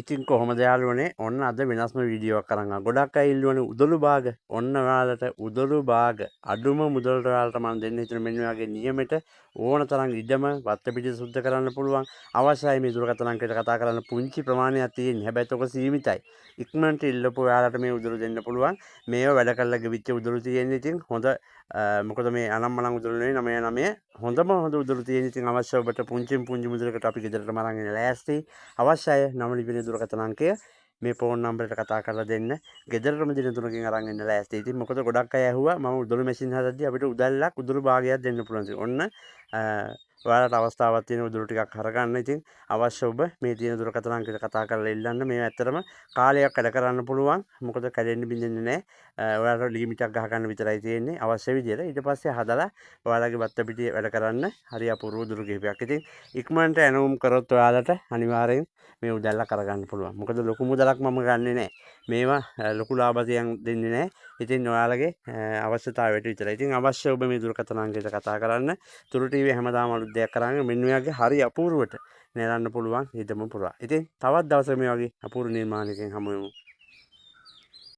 ඉතින් කොහොමද යාළුවනේ ඔන්න අද වෙනස්ම වීඩියෝවක් අරන් ආවා. ගොඩක් අය ඉල්ලුවනේ උදළු භාග. ඔන්න ඔයාලට උදළු භාග අඩුම මුදලට ඔයාලට මම දෙන්න හිතන මෙන්න මේ වගේ නියමෙට ඕන තරම් ඉඩම වත්තපිටිය සුද්ධ කරන්න පුළුවන්. අවශ්‍යයි මේ දුරකථන අංකයට කතා කරන්න පුංචි ප්‍රමාණයක් තියෙන්නේ. හැබැයි ඒක සීමිතයි. ඉක්මනට ඉල්ලපු ඔයාලට මේ උදළු දෙන්න පුළුවන්. මේව වැඩ කරලා ගෙවිච්ච උදළු තියෙන්නේ. ඉතින් හොඳ මොකද මේ අනම්මනම් උදළු නෙවෙයි 99 හොඳම හොඳ උදළු තියෙන. ඉතින් අවශ්‍ය ඔබට පුංචි මුදලකට අපි ගෙදරටම අරන් එන්න ලෑස්ති. අවශ්‍යයි නම ලිපිනේ දුරකථන අංකය මේ ෆෝන් නම්බරයට කතා කරලා දෙන්න. ගෙදරටම දින 3කින් අරන් එන්න ලෑස්ති. ඉතින් මොකද ගොඩක් අය ඇහුවා මම උදළු මැෂින් හදද්දී අපිට උදැල්ලක් උදළු භාගයක් දෙන්න පුළුවන්. ඔන්න ඔයාලට අවස්ථාවක් තියෙන උදළු ටිකක් අරගන්න. ඉතින් අවශ්‍ය ඔබ මේ තියෙන දුරකථන අංකයට කතා කරලා ඉල්ලන්න. මේ ඇත්තටම කාලයක් වැඩ කරන්න පුළුවන්. මොකද කැඩෙන්න බින්දෙන්නේ නැහැ. ඔයාලට ලිමිට් එකක් ගහ ගන්න විතරයි තියෙන්නේ අවශ්‍ය විදියට. ඊට පස්සේ හදලා ඔයාලගේ බත්ත පිටියේ වැඩ කරන්න හරි අපූර්ව උදළු කිහිපයක්. ඉතින් ඉක්මනට ඇනවුම් කරොත් ඔයාලට අනිවාර්යෙන් මේ උදැල්ල කරගන්න පුළුවන්. මොකද ලොකු මුදලක් මම ගන්නෙ නැහැ. මේවා ලොකු ලාභතියක් දෙන්නේ නැහැ. ඉතින් ඔයාලගේ අවශ්‍යතාවයට විතරයි. ඉතින් අවශ්‍ය ඔබ මේ දුරකථන අංකයට කතා කරන්න. තුරු ටීවී හැමදාම අලුත් දෙයක් කරන්නේ මෙන්න මේ වගේ හරි අපූර්වට නෙරන්න පුළුවන් හිතමු පුරා. ඉතින් තවත් දවසක මේ වගේ අපූර්ව නිර්මාණයකින් හමු වෙමු.